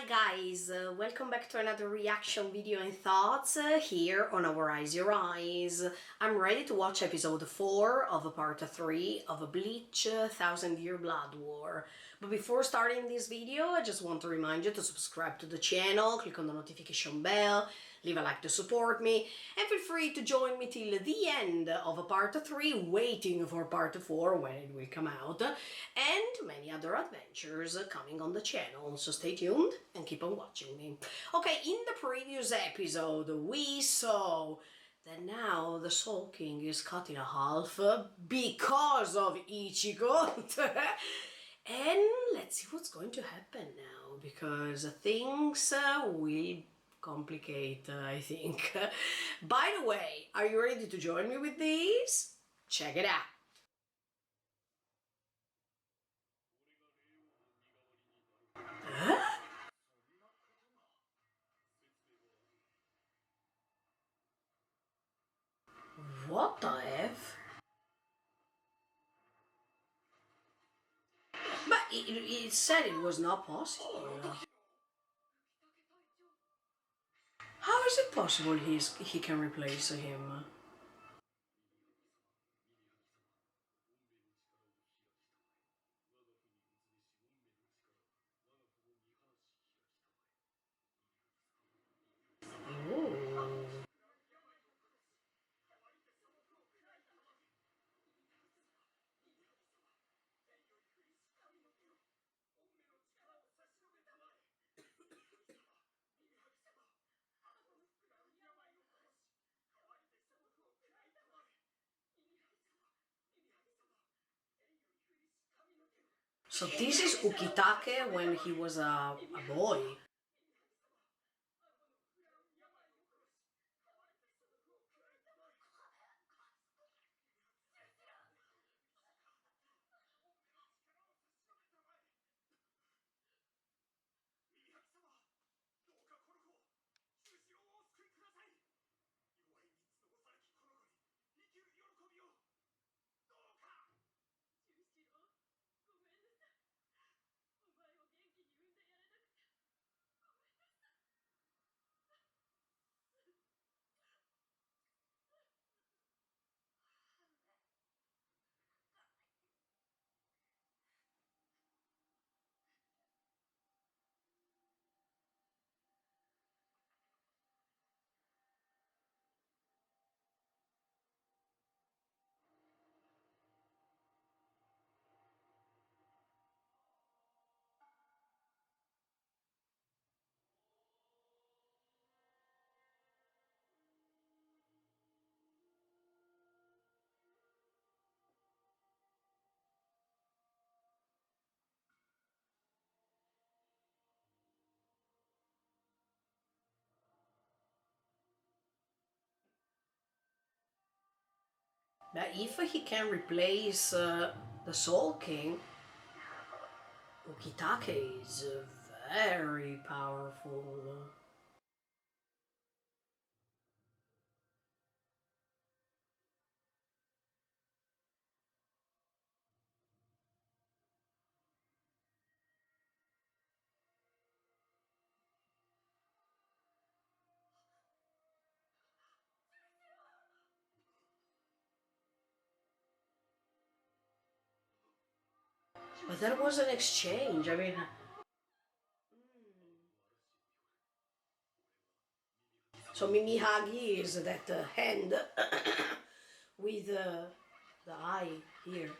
Hi guys, welcome back to another reaction video and thoughts here on our Eyes Your Eyes. I'm ready to watch episode 4 of part 3 of Bleach Thousand Year Blood War. But before starting this video, I just want to remind you to subscribe to the channel, click on the notification bell, leave a like to support me, and feel free to join me till the end of part 3, waiting for part 4 when it will come out, and many other adventures coming on the channel, so stay tuned and keep on watching me. Okay, in the previous episode we saw that now the Soul King is cut in half because of Ichigo. And let's see what's going to happen now, because things will complicate, I think. By the way, are you ready to join me with this? Check it out. Huh? What the F? But it said it was not possible. How is it possible he can replace him? Oh. So this is Ukitake when he was a boy. But if he can replace the Soul King, Ukitake is very powerful. But that was an exchange. I mean, so Mimihagi is that hand with the eye here.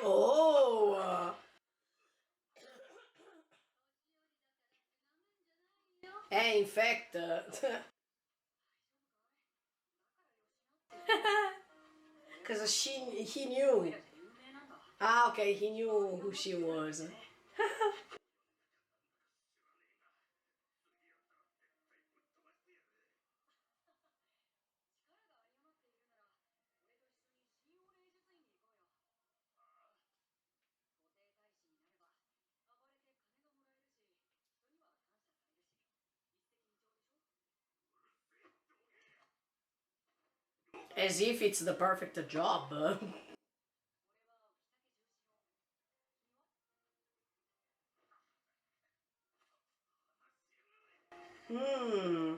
Oh! In fact, because he knew. Ah, okay, he knew who she was. As if it's the perfect job. Hmm.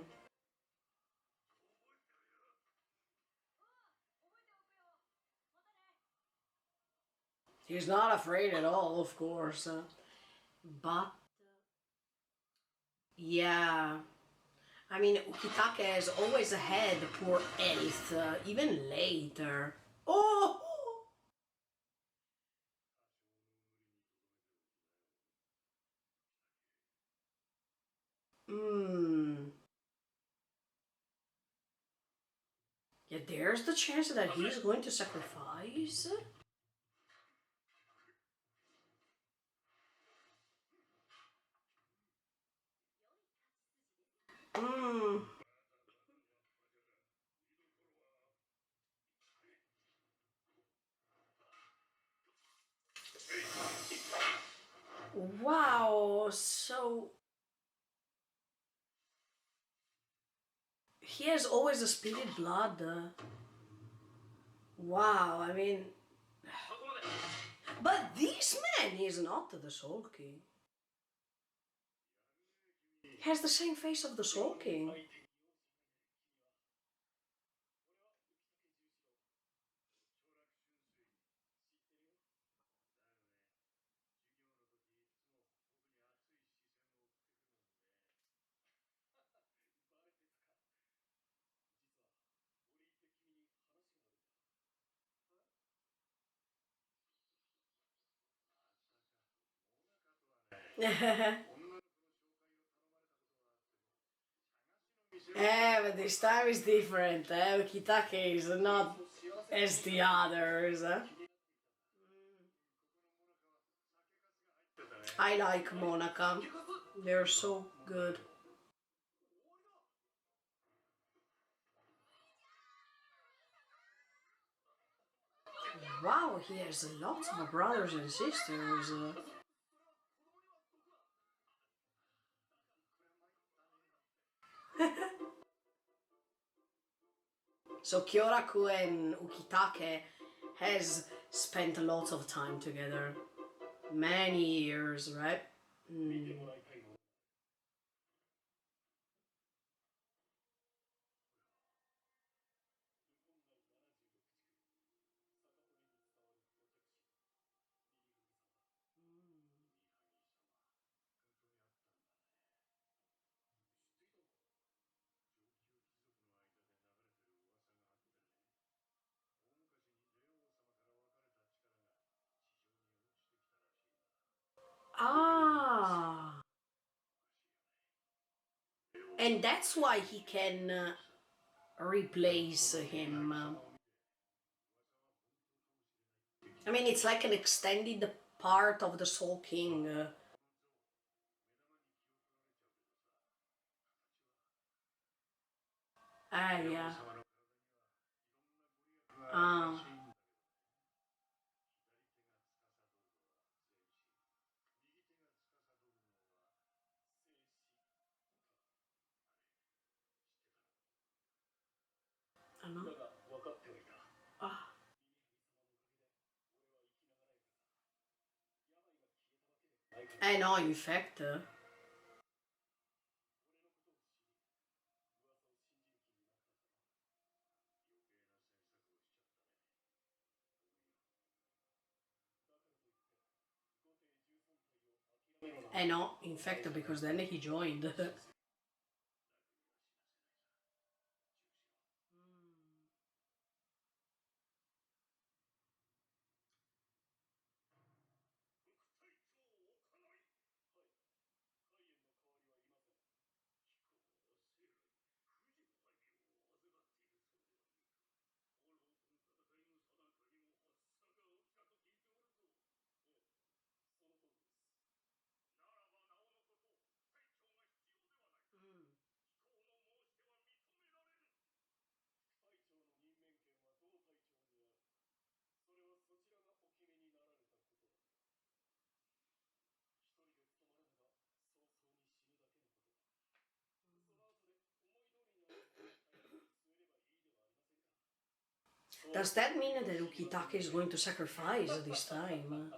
He's not afraid at all, of course. But yeah, I mean, Ukitake has always had poor health, even later. Oh! Hmm. Yeah, there's the chance that he's going to sacrifice. Hmm. Wow, so he has always a spilled blood. Wow, I mean, but this man is not the Soul King. He has the same face of the Soul King. But this time is different. Kitake is not as the others. I like Monaca. They're so good. Wow, he has lots of brothers and sisters. So Kyoraku and Ukitake has spent lots of time together. Many years, right? Mm. Ah, and that's why he can replace him. I mean, it's like an extended part of the Soul King. Yeah. Ah, I know. Ah, I know, in fact. I know, in fact, because then he joined. Does that mean that Ukitake is going to sacrifice this time?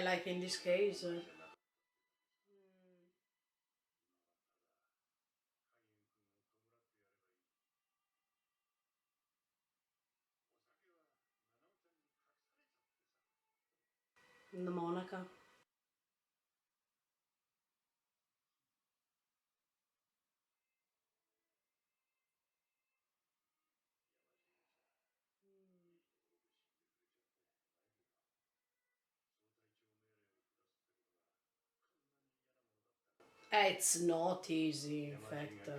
Like in this case. The Monaca. It's not easy, in fact.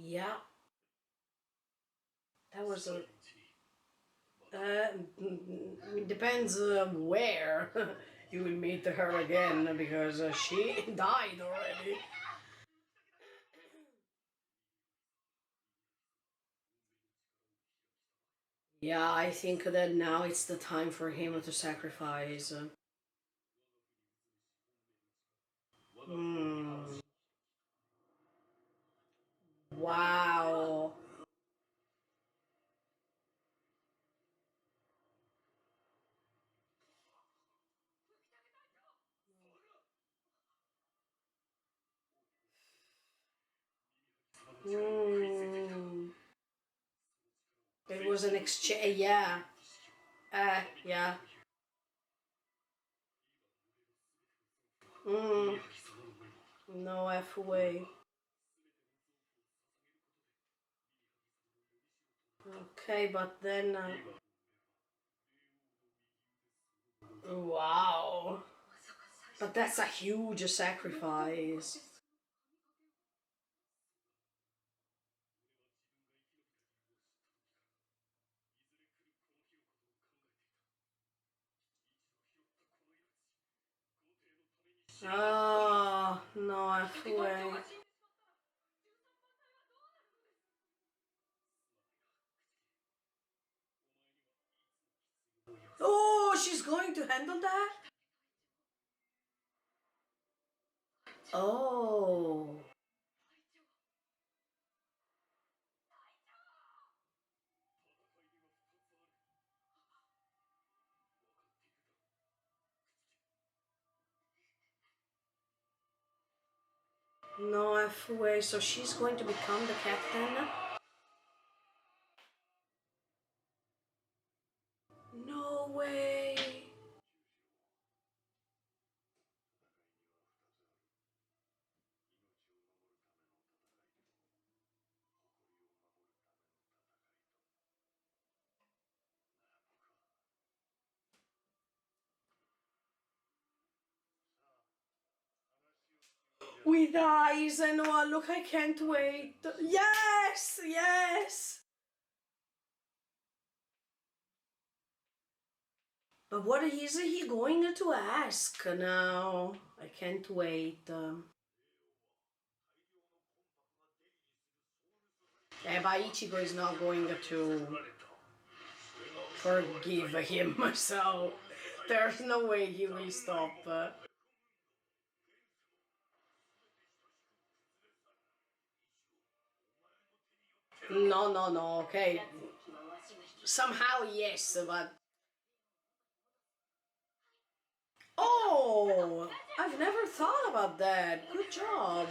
Yeah, that was a. It depends where you will meet her again because she died already. Yeah, I think that now it's the time for him to sacrifice. Hmm. Wow. Hmm. It was an exchange. Yeah. Yeah. Hmm. No F way. Okay, but then. Wow. But that's a huge sacrifice. Oh, no F way. Oh, she's going to handle that? Oh. No F way. So she's going to become the captain? No way. With eyes and oh, look, I can't wait. Yes, yes. But what is he going to ask now? I can't wait. But Ichigo is not going to forgive him, so there's no way he will stop. No, no, no, okay. Somehow, yes, but. Oh! I've never thought about that. Good job.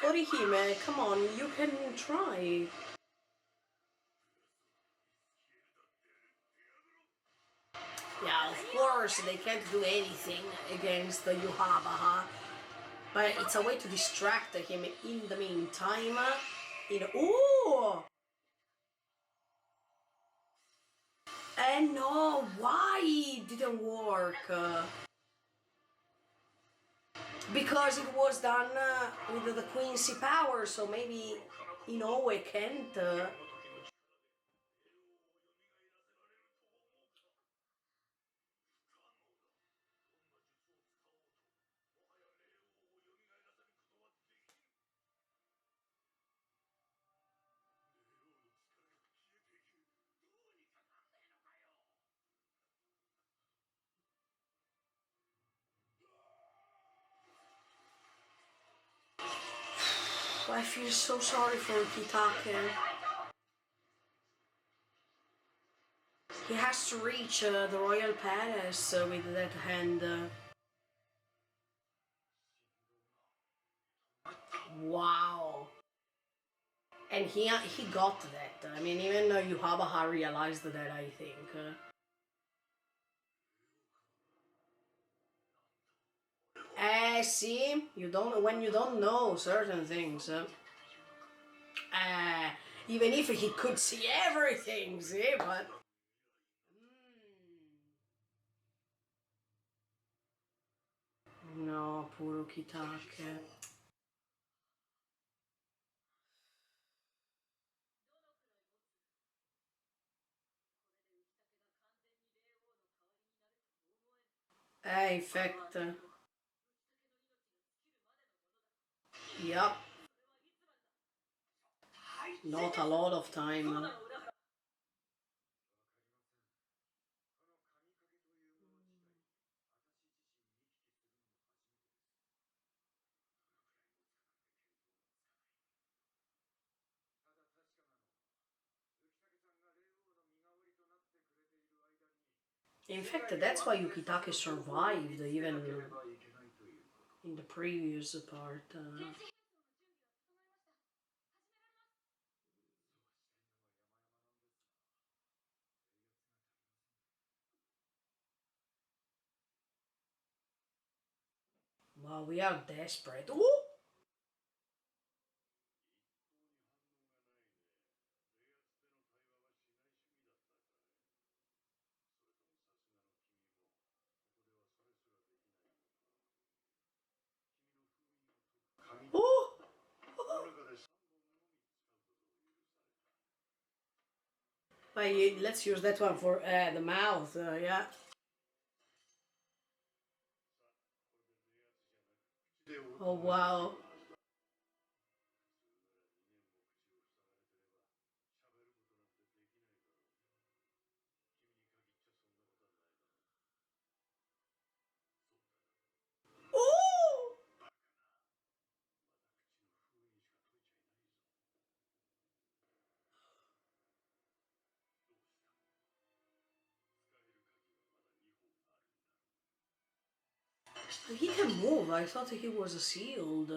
Orihime, come on, you can try. Yeah, of course, they can't do anything against the Yuhabaha, but it's a way to distract him in the meantime. Ooh! And no, why it didn't work? Because it was done with the Quincy power, so maybe Inoue can't. I feel so sorry for Kitake. He has to reach the royal palace with that hand. Wow. And he got that. I mean, even Yuhabaha realized that, I think. See, you don't when you don't know certain things. Even if he could see everything, see, but. No, poor Kitake. In fact, yep, not a lot of time. In fact, that's why Yukitake survived even in the previous part. Wow, we are desperate. Ooh! Ooh! But let's use that one for the mouth, yeah. Oh wow. Ooh! He can move. I thought he was sealed.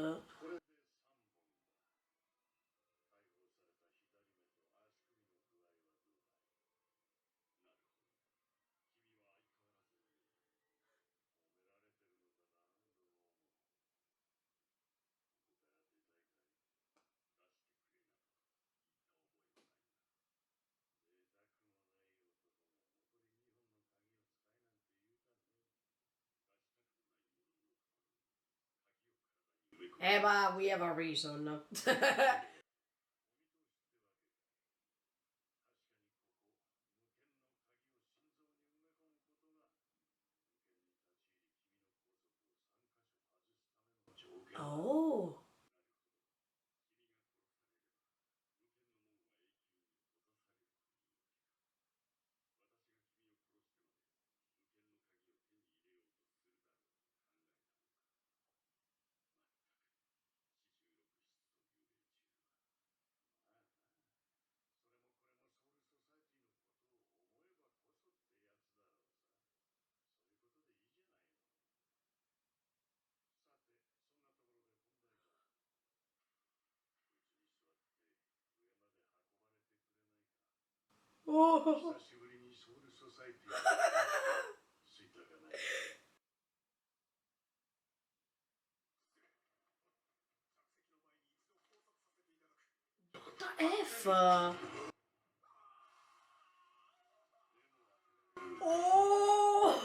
But we have a reason. Oh. Oh. F. Oh!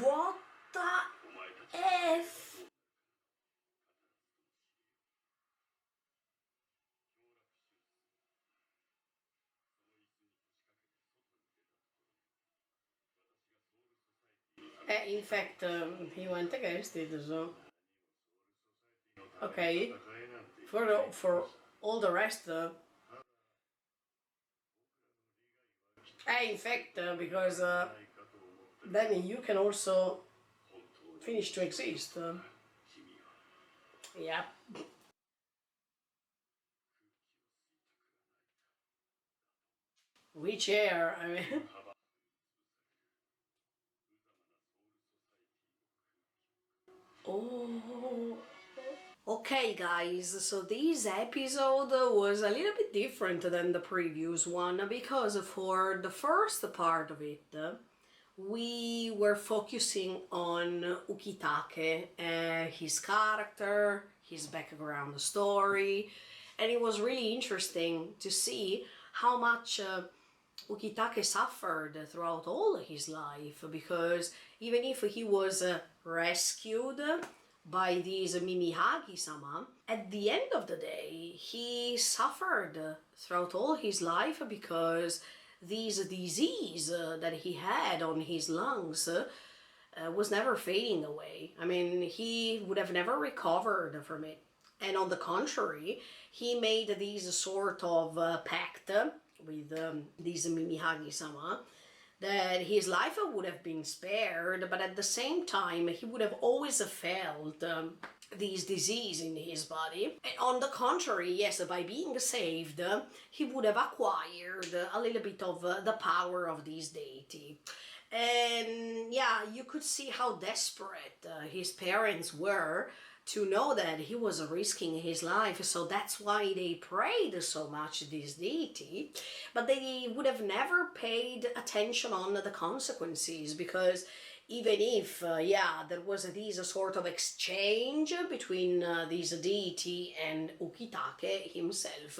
What the F? In fact, he went against it, so... Okay. For all the rest, in fact, because then you can also finish to exist. Yeah. Which air? I mean... Oh. Okay guys, so this episode was a little bit different than the previous one because for the first part of it, we were focusing on Ukitake, his character, his background story, and it was really interesting to see how much Ukitake suffered throughout all his life, because even if he was rescued by these Mimihagi-sama, at the end of the day, he suffered throughout all his life because this disease that he had on his lungs was never fading away. I mean, he would have never recovered from it. And on the contrary, he made this sort of pact with this Mimihagi-sama that his life would have been spared, but at the same time, he would have always felt this disease in his body. And on the contrary, yes, by being saved, he would have acquired a little bit of the power of this deity. And yeah, you could see how desperate his parents were to know that he was risking his life, so that's why they prayed so much this deity, but they would have never paid attention on the consequences, because even if, there was this sort of exchange between this deity and Ukitake himself,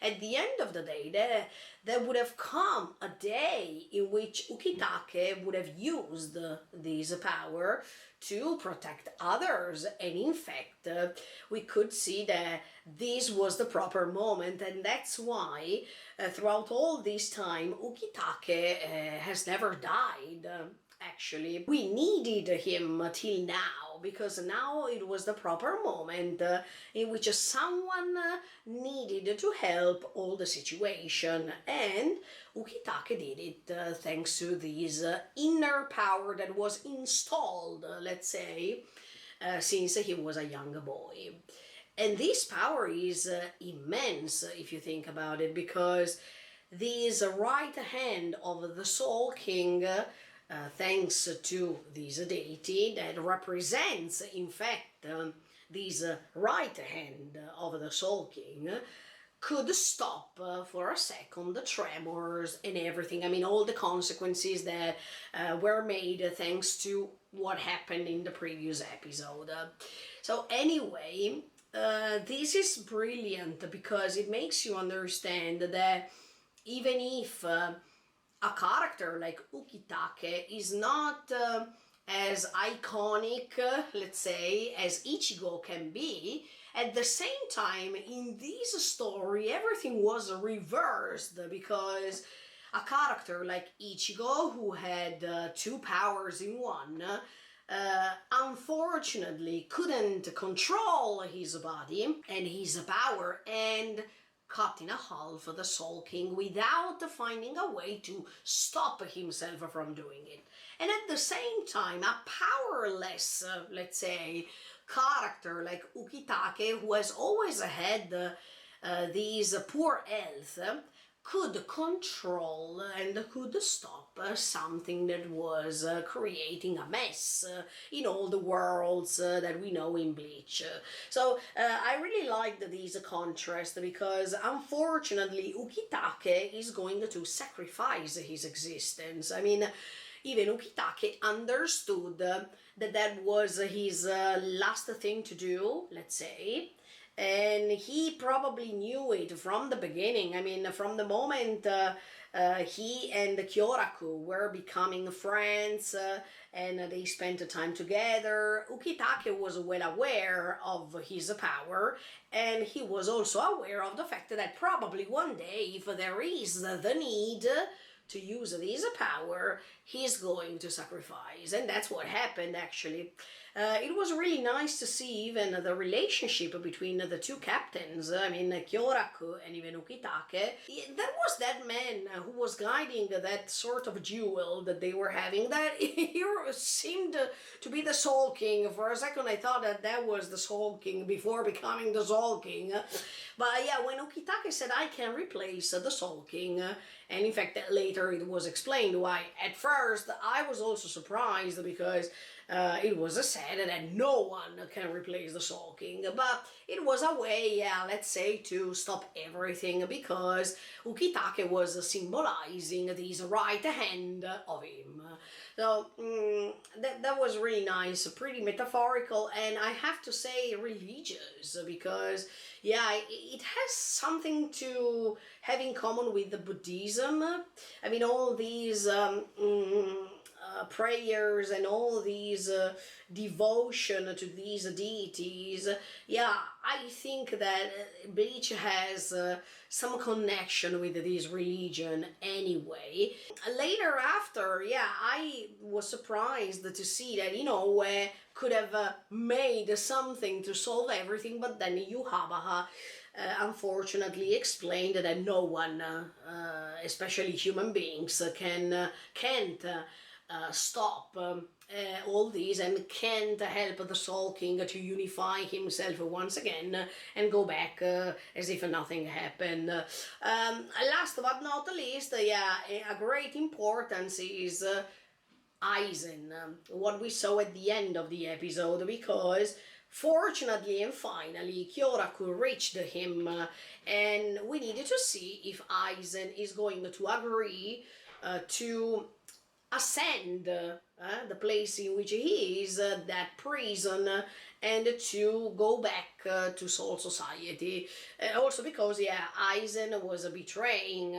at the end of the day, there would have come a day in which Ukitake would have used this power to protect others, and in fact, we could see that this was the proper moment, and that's why throughout all this time, Ukitake has never died. Actually, we needed him till now, because now it was the proper moment in which someone needed to help all the situation, and Ukitake did it thanks to this inner power that was installed, let's say, since he was a young boy. And this power is immense if you think about it, because this right hand of the Soul King, thanks to this deity that represents, in fact, this right hand of the Soul King, could stop for a second the tremors and everything. I mean, all the consequences that were made thanks to what happened in the previous episode. So anyway, this is brilliant because it makes you understand that even if a character like Ukitake is not as iconic, let's say, as Ichigo can be, at the same time, in this story, everything was reversed, because a character like Ichigo, who had two powers in one, unfortunately couldn't control his body and his power, and cut in half the Soul King without finding a way to stop himself from doing it. And at the same time, a powerless, let's say, character like Ukitake, who has always had these poor health, could control and could stop something that was creating a mess in all the worlds that we know in Bleach. So I really liked this contrast, because unfortunately Ukitake is going to sacrifice his existence. I mean, even Ukitake understood that that was his last thing to do, let's say. And he probably knew it from the beginning. I mean, from the moment he and Kyoraku were becoming friends and they spent time together, Ukitake was well aware of his power, and he was also aware of the fact that probably one day, if there is the need to use this power, he's going to sacrifice. And that's what happened, actually. It was really nice to see even the relationship between the two captains. I mean, Kyoraku and even Ukitake. That was that man who was guiding that sort of duel that they were having. That he seemed to be the Soul King. For a second, I thought that that was the Soul King before becoming the Soul King. But yeah, when Ukitake said, I can replace the Soul King, and in fact, later it was explained why. At first, I was also surprised because it was said that no one can replace the Soul King, but it was a way, yeah, let's say, to stop everything, because Ukitake was symbolizing this right hand of him. So that was really nice, pretty metaphorical, and I have to say religious, because yeah, it has something to have in common with the Buddhism. I mean, all these prayers and all these devotion to these deities. Yeah, I think that Bleach has some connection with this religion anyway. Later after, yeah, I was surprised to see that, you know, could have made something to solve everything, but then Yuhabaha unfortunately explained that no one, especially human beings, can't stop all these, and can't help the Soul King to unify himself once again and go back as if nothing happened. Last but not least, yeah, a great importance is Aizen, what we saw at the end of the episode, because fortunately and finally Kyoraku reached him, and we needed to see if Aizen is going to agree to ascend the place in which he is, that prison, and to go back to Soul Society. Also because, yeah, Aizen was betraying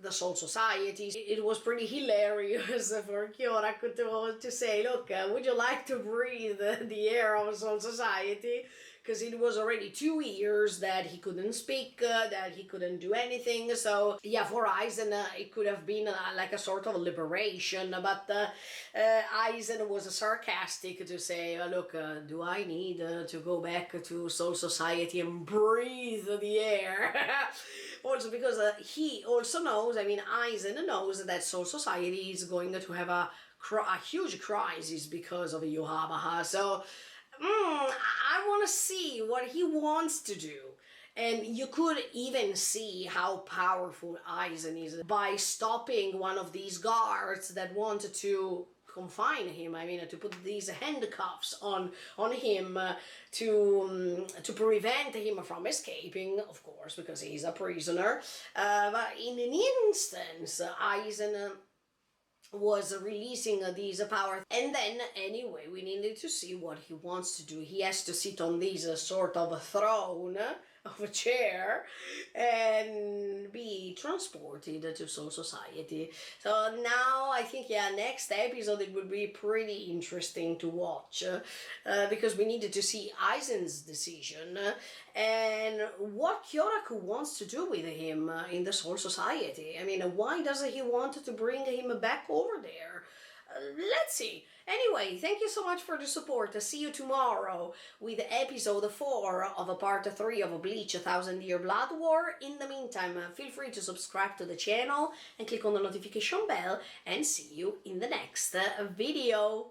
the Soul Society. It was pretty hilarious for Kyoraku to say, look, would you like to breathe the air of Soul Society? Because it was already 2 years that he couldn't speak, that he couldn't do anything. So yeah, for Aizen it could have been like a sort of liberation, but Aizen was sarcastic to say, look, do I need to go back to Soul Society and breathe the air? Also because he also knows, I mean, Aizen knows that Soul Society is going to have a huge crisis because of Yuhabaha. So I want to see what he wants to do. And you could even see how powerful Aizen is by stopping one of these guards that wanted to confine him. I mean, to put these handcuffs on him to prevent him from escaping, of course, because he's a prisoner. But in an instance, Aizen was releasing these powers, and then anyway we needed to see what he wants to do. He has to sit on this sort of throne of a chair and be transported to Soul Society. So now I think, yeah, next episode it would be pretty interesting to watch, because we needed to see Aizen's decision and what Kyoraku wants to do with him in the Soul Society. I mean, why does he want to bring him back over there? Let's see. Anyway, thank you so much for the support. I'll see you tomorrow with episode 4 of part 3 of Bleach 1000 Year Blood War. In the meantime, feel free to subscribe to the channel and click on the notification bell, and see you in the next video.